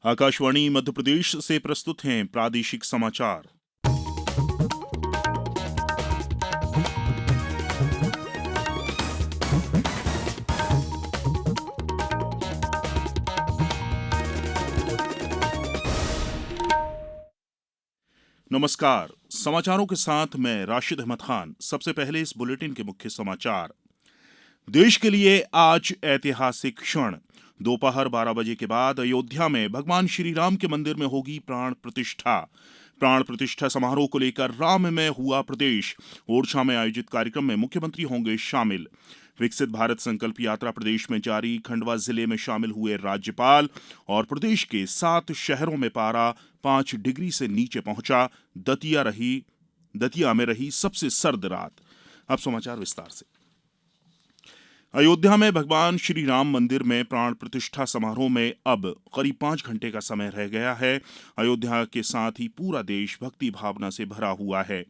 आकाशवाणी मध्य प्रदेश से प्रस्तुत हैं प्रादेशिक समाचार। नमस्कार। समाचारों के साथ मैं राशिद अहमद खान। सबसे पहले इस बुलेटिन के मुख्य समाचार। देश के लिए आज ऐतिहासिक क्षण। दोपहर 12 बजे के बाद अयोध्या में भगवान श्री राम के मंदिर में होगी प्राण प्रतिष्ठा। प्राण प्रतिष्ठा समारोह को लेकर राममय हुआ प्रदेश। ओरछा में आयोजित कार्यक्रम में मुख्यमंत्री होंगे शामिल। विकसित भारत संकल्प यात्रा प्रदेश में जारी। खंडवा जिले में शामिल हुए राज्यपाल। और प्रदेश के 7 शहरों में पारा 5 डिग्री से नीचे पहुंचा। दतिया में रही सबसे सर्द रात। अब समाचार विस्तार से। अयोध्या में भगवान श्री राम मंदिर में प्राण प्रतिष्ठा समारोह में अब करीब 5 घंटे का समय रह गया है। अयोध्या के साथ ही पूरा देश भक्ति भावना से भरा हुआ है।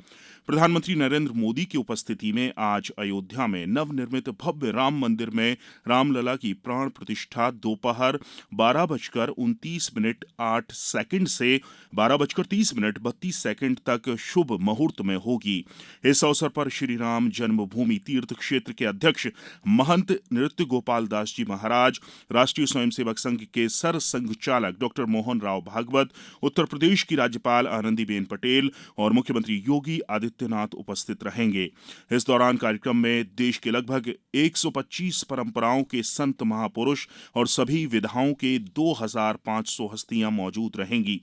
प्रधानमंत्री नरेंद्र मोदी की उपस्थिति में आज अयोध्या में नवनिर्मित भव्य राम मंदिर में रामलला की प्राण प्रतिष्ठा दोपहर 12:29:08 से 12:30:32 तक शुभ मुहूर्त में होगी। इस अवसर पर श्री राम जन्मभूमि तीर्थ क्षेत्र के अध्यक्ष महंत नृत्य गोपाल दास जी महाराज, राष्ट्रीय स्वयंसेवक संघ के सर संघ चालक डॉक्टर मोहन राव भागवत, उत्तर प्रदेश की राज्यपाल आनंदीबेन पटेल और मुख्यमंत्री योगी आदित्यनाथ उपस्थित रहेंगे। इस दौरान कार्यक्रम में देश के लगभग 125 परंपराओं के संत महापुरुष और सभी विधाओं के 2500 हस्तियां मौजूद रहेंगी।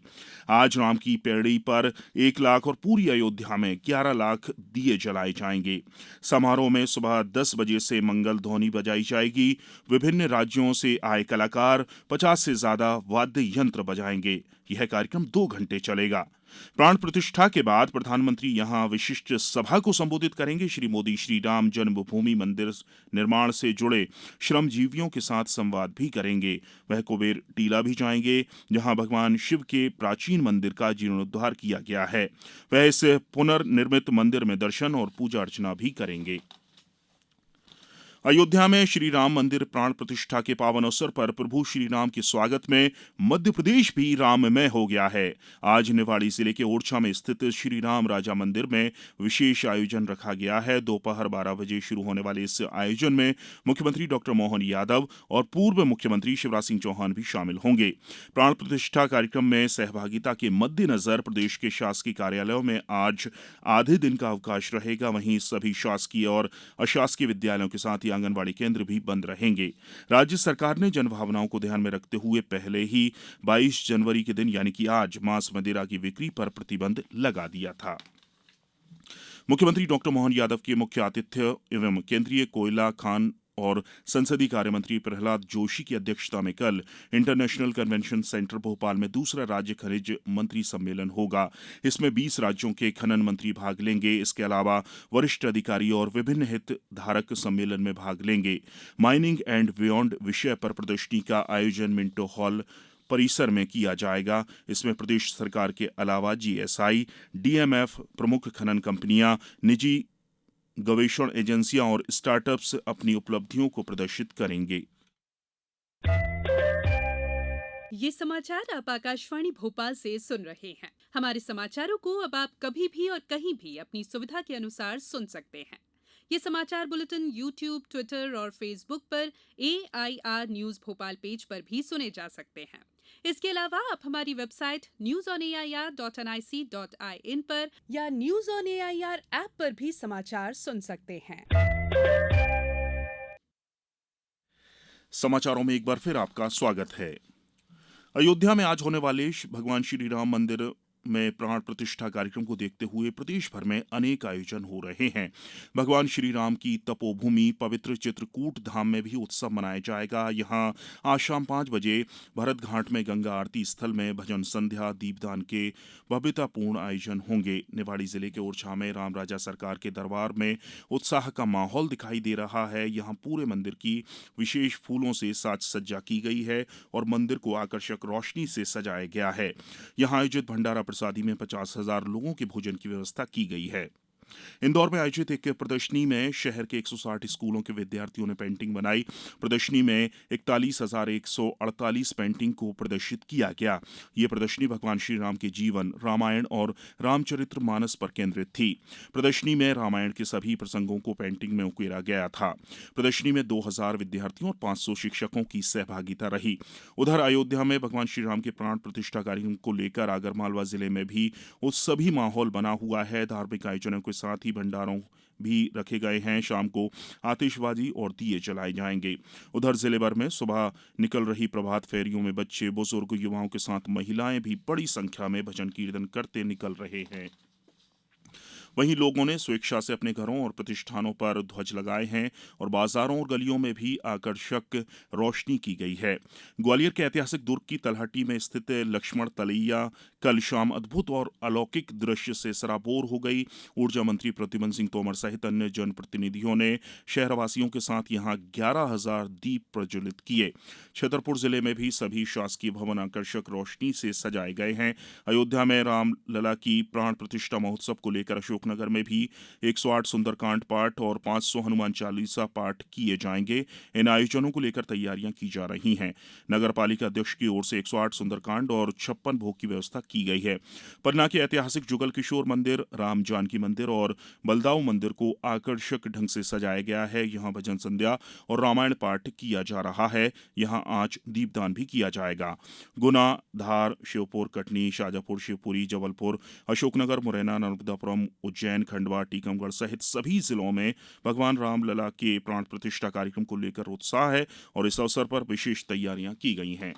आज राम की पैड़ी पर 1 लाख और पूरी अयोध्या में 11 लाख दिए जलाए जाएंगे। समारोह में सुबह 10 बजे से मंगल ध्वनि बजाई जाएगी। विभिन्न राज्यों से आए कलाकार 50 से ज्यादा वाद्य यंत्र बजाएंगे। यह कार्यक्रम 2 घंटे चलेगा। प्राण प्रतिष्ठा के बाद प्रधानमंत्री यहां विशिष्ट सभा को संबोधित करेंगे। श्री मोदी श्री राम जन्मभूमि मंदिर निर्माण से जुड़े श्रमजीवियों के साथ संवाद भी करेंगे। वह कुबेर टीला भी जाएंगे, जहां भगवान शिव के प्राचीन मंदिर का जीर्णोद्धार किया गया है। वह इस पुनर्निर्मित मंदिर में दर्शन और पूजा अर्चना भी करेंगे। अयोध्या में श्री राम मंदिर प्राण प्रतिष्ठा के पावन अवसर पर प्रभु श्री राम के स्वागत में मध्य प्रदेश भी राममय हो गया है। आज निवाड़ी जिले के ओरछा में स्थित श्री राम राजा मंदिर में विशेष आयोजन रखा गया है। दोपहर 12 बजे शुरू होने वाले इस आयोजन में मुख्यमंत्री डॉक्टर मोहन यादव और पूर्व मुख्यमंत्री शिवराज सिंह चौहान भी शामिल होंगे। प्राण प्रतिष्ठा कार्यक्रम में सहभागिता के मद्देनजर प्रदेश के शासकीय कार्यालयों में आज आधे दिन का अवकाश रहेगा। वहीं सभी शासकीय और अशासकीय विद्यालयों के साथ आंगनवाड़ी केंद्र भी बंद रहेंगे। राज्य सरकार ने जनभावनाओं को ध्यान में रखते हुए पहले ही 22 जनवरी के दिन यानी कि आज मांस मदिरा की बिक्री पर प्रतिबंध लगा दिया था। मुख्यमंत्री डॉक्टर मोहन यादव के मुख्य आतिथ्य एवं केंद्रीय कोयला खान और संसदीय कार्य मंत्री प्रहलाद जोशी की अध्यक्षता में कल इंटरनेशनल कन्वेंशन सेंटर भोपाल में दूसरा राज्य खनिज मंत्री सम्मेलन होगा। इसमें 20 राज्यों के खनन मंत्री भाग लेंगे। इसके अलावा वरिष्ठ अधिकारी और विभिन्न हितधारक सम्मेलन में भाग लेंगे। माइनिंग एंड बियॉन्ड विषय पर प्रदर्शनी का आयोजन मिंटो हॉल परिसर में किया जाएगा। इसमें प्रदेश सरकार के अलावा जीएसआई, डीएमएफ, प्रमुख खनन कंपनियां, निजी गवेषण एजेंसियां और स्टार्टअप्स अपनी उपलब्धियों को प्रदर्शित करेंगे। ये समाचार आप आकाशवाणी भोपाल से सुन रहे हैं। हमारे समाचारों को अब आप कभी भी और कहीं भी अपनी सुविधा के अनुसार सुन सकते हैं। ये समाचार बुलेटिन YouTube, ट्विटर और फेसबुक पर AIR न्यूज भोपाल पेज पर भी सुने जा सकते हैं। इसके अलावा आप हमारी वेबसाइट newsonair.nic.in पर या न्यूज ऑन एआईआर ऐप पर भी समाचार सुन सकते हैं। समाचारों में एक बार फिर आपका स्वागत है। अयोध्या में आज होने वाले भगवान श्री राम मंदिर में प्राण प्रतिष्ठा कार्यक्रम को देखते हुए प्रदेश भर में अनेक आयोजन हो रहे हैं। भगवान श्री राम की तपोभूमि पवित्र चित्रकूट धाम में भी उत्सव मनाया जाएगा। यहां आज शाम 5 बजे भरत घाट में गंगा आरती स्थल में भजन संध्या दीपदान के भव्यतापूर्ण आयोजन होंगे। निवाड़ी जिले के ओरछा में राम राजा सरकार के दरबार में उत्साह का माहौल दिखाई दे रहा है। यहां पूरे मंदिर की विशेष फूलों से साज सज्जा की गई है और मंदिर को आकर्षक रोशनी से सजाया गया है। यहां आयोजित भंडारा प्रसादी में 50,000 लोगों के भोजन की व्यवस्था की गई है। इंदौर में आयोजित एक प्रदर्शनी में शहर के 160 स्कूलों के विद्यार्थियों ने पेंटिंग बनाई। प्रदर्शनी में 41,148 पेंटिंग को प्रदर्शित किया गया। ये प्रदर्शनी भगवान श्री राम के जीवन, रामायण और रामचरितमानस पर केंद्रित थी। प्रदर्शनी में रामायण के सभी प्रसंगों को पेंटिंग में उकेरा गया था। प्रदर्शनी में 2000 विद्यार्थियों और 500 शिक्षकों की सहभागिता रही। उधर अयोध्या में भगवान श्री राम के प्राण प्रतिष्ठा कार्यक्रम को लेकर आगरमालवा जिले में भी उत्सवी माहौल बना हुआ है। धार्मिक आयोजनों के साथ ही भंडारों भी रखे गए हैं। शाम को आतिशबाजी और दिए जलाए जाएंगे। उधर जिले भर में सुबह निकल रही प्रभात फेरियों में बच्चे, बुजुर्ग, युवाओं के साथ महिलाएं भी बड़ी संख्या में भजन कीर्तन करते निकल रहे हैं। वहीं लोगों ने स्वेच्छा से अपने घरों और प्रतिष्ठानों पर ध्वज लगाए हैं और बाजारों और गलियों में भी आकर्षक रोशनी की गई है। ग्वालियर के ऐतिहासिक दुर्ग की तलहटी में स्थित लक्ष्मण तलैया कल शाम अद्भुत और अलौकिक दृश्य से सराबोर हो गई। ऊर्जा मंत्री प्रद्युम्न सिंह तोमर सहित अन्य जनप्रतिनिधियों ने शहरवासियों के साथ यहां 11,000 दीप प्रज्वलित किए। छतरपुर जिले में भी सभी शासकीय भवन आकर्षक रोशनी से सजाए गए हैं। अयोध्या में रामलला की प्राण प्रतिष्ठा महोत्सव को लेकर अशोकनगर में भी 108 सुंदरकांड पाठ और 500 हनुमान चालीसा पाठ किए जाएंगे। इन आयोजनों को लेकर तैयारियां की जा रही हैं। नगर पालिका अध्यक्ष की ओर से 108 सुंदरकांड और 56 भोग की व्यवस्था की गई है। पन्ना के ऐतिहासिक जुगल किशोर मंदिर, राम जानकी मंदिर और बलदाऊ मंदिर को आकर्षक ढंग से सजाया गया है। यहां भजन संध्या और रामायण पाठ किया जा रहा है। यहां आज दीपदान भी किया जाएगा। गुना, धार, श्योपुर, कटनी, शाजापुर, शिवपुरी, जबलपुर, अशोकनगर, मुरैना, नर्मदापुरम, उज्जैन, खंडवा, टीकमगढ़ सहित सभी जिलों में भगवान रामलला के प्राण प्रतिष्ठा कार्यक्रम को लेकर उत्साह है और इस अवसर पर विशेष तैयारियां की गई हैं।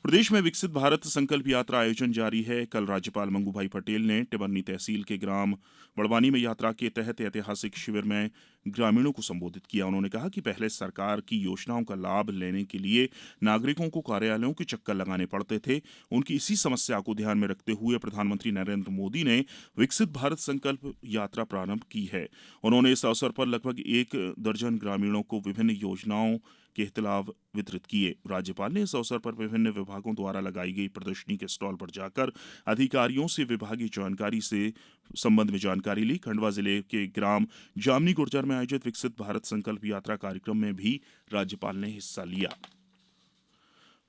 प्रदेश में विकसित भारत संकल्प यात्रा आयोजन जारी है। कल राज्यपाल मंगूभाई पटेल ने टिमरनी तहसील के ग्राम बड़वानी में यात्रा के तहत ऐतिहासिक शिविर में ग्रामीणों को संबोधित किया। उन्होंने कहा कि पहले सरकार की योजनाओं का लाभ लेने के लिए नागरिकों को कार्यालयों के चक्कर लगाने पड़ते थे। उनकी इसी समस्या को ध्यान में रखते हुए प्रधानमंत्री नरेंद्र मोदी ने विकसित भारत संकल्प यात्रा प्रारंभ की है। उन्होंने इस अवसर पर लगभग 1 दर्जन ग्रामीणों को विभिन्न योजनाओं के लाभ वितरित किए। राज्यपाल ने इस अवसर पर विभिन्न विभागों द्वारा लगाई गई प्रदर्शनी के स्टॉल पर जाकर अधिकारियों से विभागीय जानकारी से संबंध में जानकारी ली। खंडवा जिले के ग्राम जामनी गुर्जर में आयोजित विकसित भारत संकल्प यात्रा कार्यक्रम में भी राज्यपाल ने हिस्सा लिया।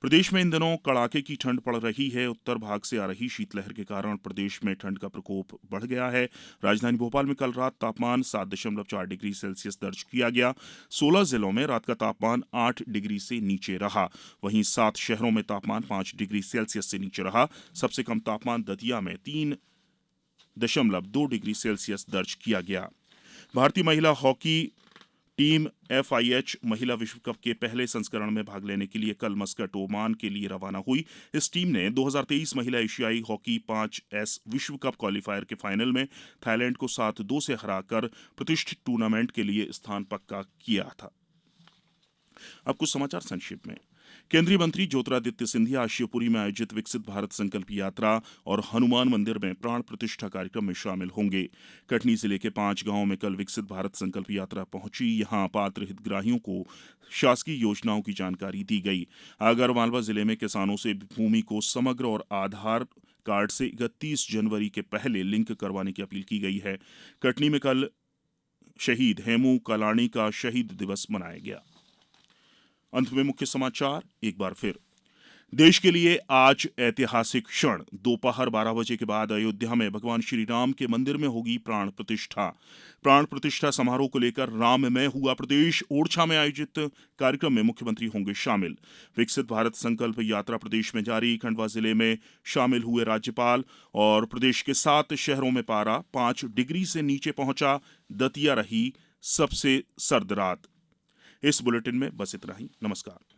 प्रदेश में इन दिनों कड़ाके की ठंड पड़ रही है। उत्तर भाग से आ रही शीतलहर के कारण प्रदेश में ठंड का प्रकोप बढ़ गया है। राजधानी भोपाल में कल रात तापमान 7.4 डिग्री सेल्सियस दर्ज किया गया। 16 जिलों में रात का तापमान 8 डिग्री से नीचे रहा। वहीं 7 शहरों में तापमान 5 डिग्री सेल्सियस से नीचे रहा। सबसे कम तापमान दतिया में 3.2 डिग्री सेल्सियस दर्ज किया गया। भारतीय महिला हॉकी टीम FIH महिला विश्व कप के पहले संस्करण में भाग लेने के लिए कल मस्कट, ओमान के लिए रवाना हुई। इस टीम ने 2023 महिला एशियाई हॉकी 5S विश्व कप क्वालिफायर के फाइनल में थाईलैंड को 7-2 से हराकर प्रतिष्ठित टूर्नामेंट के लिए स्थान पक्का किया था। अब कुछ समाचार संक्षेप में। केंद्रीय मंत्री ज्योतिरादित्य सिंधिया आज शिवपुरी में आयोजित विकसित भारत संकल्प यात्रा और हनुमान मंदिर में प्राण प्रतिष्ठा कार्यक्रम में शामिल होंगे। कटनी जिले के 5 गांवों में कल विकसित भारत संकल्प यात्रा पहुंची। यहां पात्र हितग्राहियों को शासकीय योजनाओं की जानकारी दी गई। आगरमालवा जिले में किसानों से भूमि को समग्र और आधार कार्ड से 31 जनवरी के पहले लिंक करवाने की अपील की गई है। कटनी में कल शहीद हेमू कलानी का शहीद दिवस मनाया गया। अंत में मुख्य समाचार एक बार फिर। देश के लिए आज ऐतिहासिक क्षण। दोपहर 12 बजे के बाद अयोध्या में भगवान श्री राम के मंदिर में होगी प्राण प्रतिष्ठा। प्राण प्रतिष्ठा समारोह को लेकर राममय हुआ प्रदेश। ओरछा में आयोजित कार्यक्रम में मुख्यमंत्री होंगे शामिल। विकसित भारत संकल्प यात्रा प्रदेश में जारी। खंडवा जिले में शामिल हुए राज्यपाल और प्रदेश के 7 शहरों में पारा 5 डिग्री से नीचे पहुंचा। दतिया रही सबसे सर्द रात। इस बुलेटिन में बस इतना ही। नमस्कार।